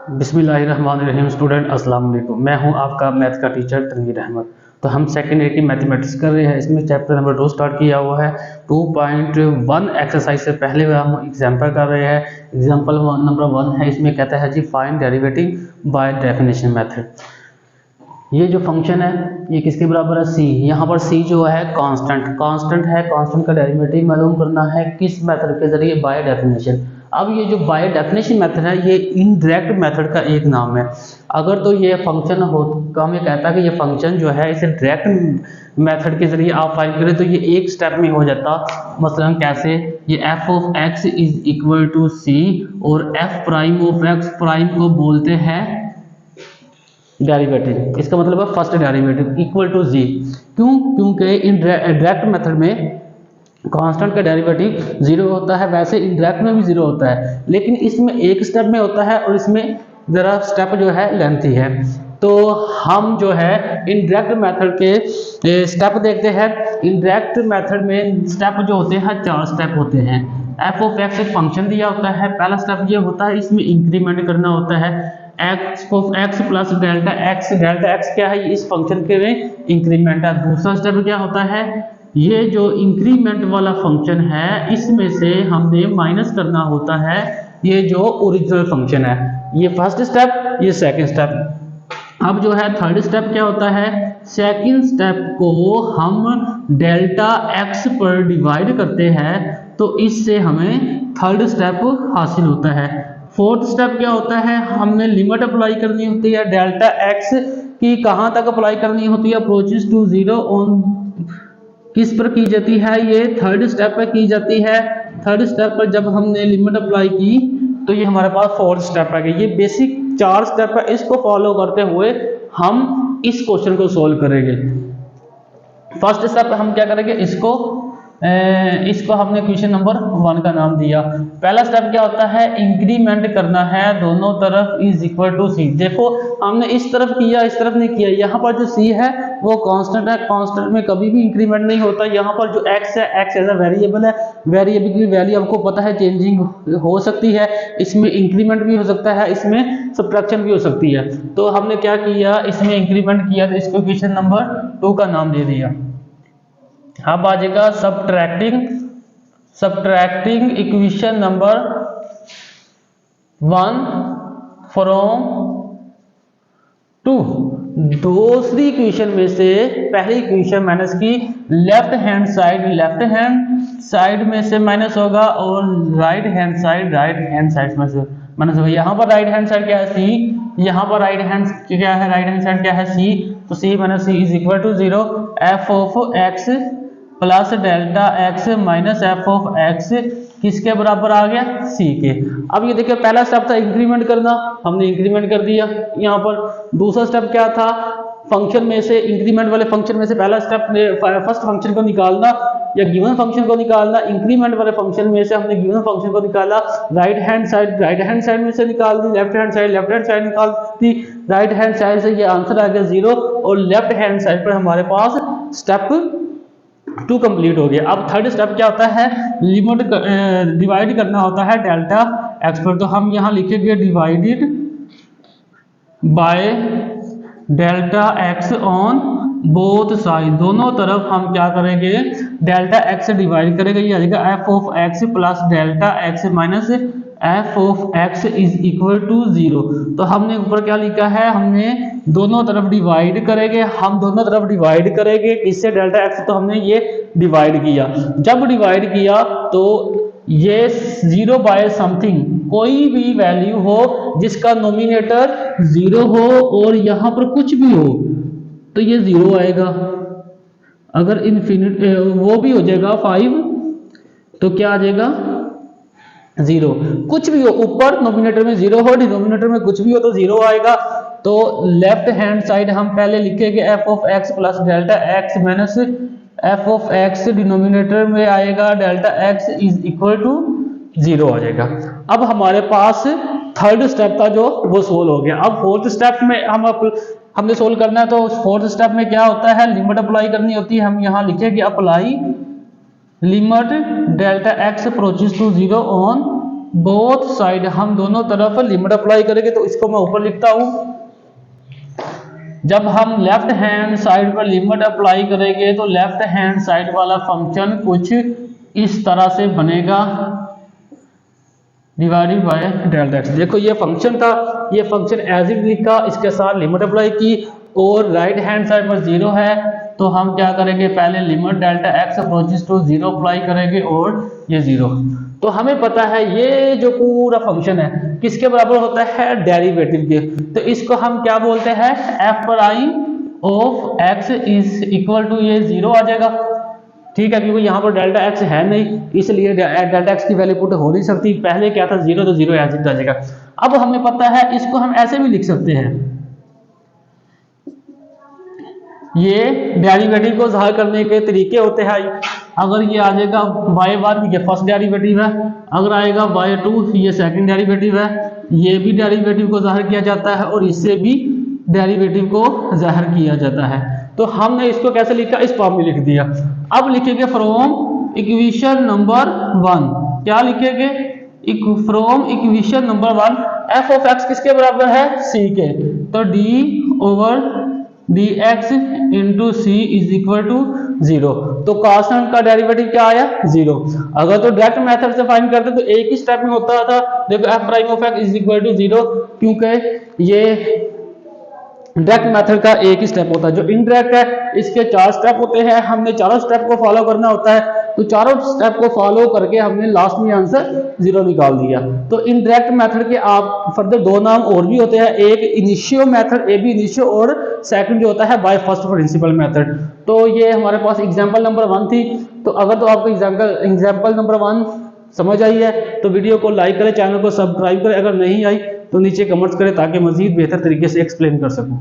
बिस्मिल्लाहिर्रहमानिर्रहीम। स्टूडेंट अस्सलाम वालेकुम। मैं हूं आपका मैथ का टीचर तनवीर अहमद। तो हम सेकेंड ईयर की मैथमेटिक्स कर रहे हैं। इसमें चैप्टर नंबर 2 स्टार्ट किया हुआ है। 2.1 एक्सरसाइज से पहले हम एग्जाम्पल कर रहे हैं। एग्जाम्पल नंबर 1 है, इसमें कहता है जी find derivative by definition method. ये जो फंक्शन है ये किसके बराबर है, सी। यहाँ पर सी जो है कांस्टेंट है। कांस्टेंट का डेरिवेटिव मालूम करना है किस मेथड के जरिए, बाय डेफिनेशन। अब ये जो बाय डेफिनेशन मेथड है ये इनडायरेक्ट मेथड का एक नाम है। अगर तो ये फंक्शन हो, हमें कहता है कि ये फंक्शन जो है इसे डायरेक्ट मेथड के जरिए आप फाइंड करें तो ये एक स्टेप में हो जाता। मसलन कैसे, ये F of X is equal to C और F prime of X prime को बोलते हैं डेरिवेटिव। इसका मतलब है फर्स्ट डेरिवेटिव इक्वल टू जी। क्यों? क्योंकि इन डायरेक्ट मेथड में कांस्टेंट का डेरिवेटिव जीरो होता है, वैसे इनडायरेक्ट में भी जीरो होता है, लेकिन इसमें एक स्टेप में होता है और इसमें जरा स्टेप जो है लेंथी है। तो हम जो है इनडायरेक्ट मेथड के स्टेप देखते हैं। इनडायरेक्ट मेथड में स्टेप जो होते हैं 4 स्टेप होते हैं। एफ ऑफ एक्स एक फंक्शन दिया होता है, पहला स्टेप ये होता है, इसमें इंक्रीमेंट करना होता है x of X plus delta x. Delta x क्या है, इस फंक्शन के में इंक्रीमेंट है। दूसरा स्टेप क्या होता है, ये जो इंक्रीमेंट वाला फंक्शन है इसमें से हमने माइनस करना होता है ये जो ओरिजिनल फंक्शन है। ये फर्स्ट स्टेप, ये सेकंड स्टेप। अब जो है थर्ड स्टेप क्या होता है, सेकंड स्टेप को हम डेल्टा एक्स पर डिवाइड करते हैं तो इससे हमें थर्ड स्टेप हासिल होता है। फोर्थ स्टेप क्या होता है, हमने लिमिट अप्लाई करनी होती है डेल्टा एक्स की। कहाँ तक अप्लाई करनी होती है, अप्रोचेस टू जीरो ऑन किस पर की जाती है, ये थर्ड स्टेप पर की जाती है। थर्ड स्टेप पर जब हमने लिमिट अप्लाई की तो ये हमारे पास फोर्थ स्टेप आ गया। ये बेसिक 4 स्टेप है, इसको फॉलो करते हुए हम इस क्वेश्चन को सोल्व करेंगे। फर्स्ट स्टेप हम क्या करेंगे, इसको हमने क्वेश्चन नंबर 1 का नाम दिया। पहला स्टेप क्या होता है, इंक्रीमेंट करना है दोनों तरफ इज इक्वल टू सी। देखो हमने इस तरफ किया, इस तरफ नहीं किया। यहाँ पर जो सी है वो कांस्टेंट है, कांस्टेंट में कभी भी इंक्रीमेंट नहीं होता। यहाँ पर जो एक्स है, एक्स एज अ वेरिएबल है, वेरिएबल की वैल्यू आपको पता है चेंजिंग हो सकती है। इसमें इंक्रीमेंट भी हो सकता है, इसमें सब्ट्रैक्शन भी हो सकती है। तो हमने क्या किया, इसमें इंक्रीमेंट किया तो इसको क्वेश्चन नंबर 2 का नाम दे दिया। अब आ जाएगा सब्ट्रैक्टिंग इक्वेशन नंबर 1 फ्रॉम 2। दूसरी इक्वेशन में से पहली इक्वेशन माइनस की, लेफ्ट हैंड साइड में से माइनस होगा और राइट हैंड साइड में से माइनस होगा। यहाँ पर राइट हैंड साइड क्या है, सी। यहाँ पर राइट हैंड साइड क्या है, सी। तो C minus C is equal to 0। F of X plus delta X minus F of X किसके बराबर आ गया, सी के। अब ये देखिए पहला स्टेप था इंक्रीमेंट करना, हमने इंक्रीमेंट कर दिया यहाँ पर। दूसरा स्टेप क्या था, फंक्शन में से, इंक्रीमेंट वाले फंक्शन में से पहला स्टेप फर्स्ट फंक्शन को निकालना या गिवन फंक्शन को निकालना। इंक्रीमेंट वाले फंक्शन में से हमने गिवन फंक्शन को निकाला, राइट हैंड साइड में से निकाल दी, लेफ्ट हैंड साइड निकाल दी। राइट हैंड साइड से ये आंसर आ गया 0 और लेफ्ट हैंड साइड पर हमारे पास स्टेप 2 कंप्लीट हो गया। अब थर्ड स्टेप क्या होता है, लिमिट डिवाइड करना होता है डेल्टा एक्स पर। तो हम यहाँ लिखेंगे divided by delta x on both side. दोनों तरफ हम क्या करेंगे, डेल्टा एक्स से डिवाइड करेंगे। ये आ जाएगा F of X plus delta X minus F of X is equal to 0। तो हमने ऊपर क्या लिखा है, हमने दोनों तरफ डिवाइड करेंगे। हम दोनों तरफ डिवाइड करेंगे किससे, डेल्टा एक्स। तो हमने ये डिवाइड किया, जब डिवाइड किया तो ये 0 बाय समथिंग, कोई भी वैल्यू हो जिसका नोमिनेटर 0 हो और यहाँ पर कुछ भी हो तो ये 0 आएगा। अगर इनफिनिट वो भी हो जाएगा 5 तो क्या आ जाएगा 0। कुछ भी हो, ऊपर नोमिनेटर में 0 हो, डिनोमिनेटर में कुछ भी हो तो 0 आएगा। तो लेफ्ट हैंड साइड हम पहले लिखेंगे F of X plus delta X minus F of X, denominator में आएगा delta X is equal to 0 आ जाएगा। अब हमारे पास थर्ड स्टेप था जो वो सोल्व हो गया। अब फोर्थ स्टेप में हमने सोल्व करना है। तो फोर्थ स्टेप में क्या होता है, लिमिट अप्लाई करनी होती है। हम यहाँ लिखेंगे apply limit delta X approaches to 0 on both side, हम दोनों तरफ लिमिट अप्लाई करेंगे, तो इसको मैं ऊपर लिखता हूं। जब हम लेफ्ट हैंड साइड पर लिमिट अप्लाई करेंगे तो लेफ्ट हैंड साइड वाला फंक्शन कुछ इस तरह से बनेगा, डिवाइडेड बाय डेल्टा एक्स। देखो ये फंक्शन था, ये फंक्शन एज इट लिखा, इसके साथ लिमिट अप्लाई की, और राइट हैंड साइड पर 0 है, तो हम क्या करेंगे, पहले limit delta X approaches to 0 apply करेंगे और ये 0। तो हमें पता है ये जो पूरा फंक्शन है किसके बराबर होता है, डेरिवेटिव के। तो इसको हम क्या बोलते हैं, F prime of X is equal to ये 0 आ जाएगा, ठीक है, क्योंकि यहाँ पर डेल्टा एक्स है नहीं, इसलिए डेल्टा एक्स की वैल्यू पुट हो नहीं सकती। पहले क्या था 0, तो 0 एज इट आ जाएगा। अब हमें पता है इसको हम ऐसे भी लिख सकते हैं, ये डेरिवेटिव को ज़ाहिर करने के तरीके होते हैं। अगर ये आ जाएगा y1, ये फर्स्ट डेरिवेटिव है, अगर आएगा y2, ये सेकंड डेरिवेटिव है, ये भी डेरिवेटिव को ज़ाहिर किया जाता है और इससे भी डेरिवेटिव को ज़ाहिर किया जाता है। तो हमने इसको कैसे लिखा, इस फॉर्म में लिख दिया। अब लिखेंगे फ्रॉम इक्वेशन नंबर 1, क्या लिखेंगे, from equation number 1 F of X किसके बराबर है, सी के, तो D over D X into C is equal to 0। तो कांस्टेंट का डेरिवेटिव क्या आया, 0। अगर तो डायरेक्ट मेथड से फाइंड करते तो एक ही स्टेप में होता था। देखो F prime of X is equal to 0, क्योंकि ये डायरेक्ट मेथड का एक ही स्टेप होता है। जो इनडायरेक्ट है इसके 4 स्टेप होते हैं, हमने चारों स्टेप को फॉलो करना होता है। तो चारों स्टेप को फॉलो करके हमने लास्ट में आंसर 0 निकाल दिया। तो इनडायरेक्ट मेथड के आप फर्दर 2 नाम और भी होते हैं, एक initio method, A B initio, और सेकंड जो होता है बाय फर्स्ट प्रिंसिपल मेथड। तो ये हमारे पास एग्जांपल नंबर 1 थी। तो अगर तो आपको एग्जांपल नंबर 1 समझ आई है तो वीडियो को लाइक करें, चैनल को सब्सक्राइब करें, अगर नहीं आई तो नीचे कमेंट्स करें ताकि मजीद बेहतर तरीके से एक्सप्लेन कर सकूं।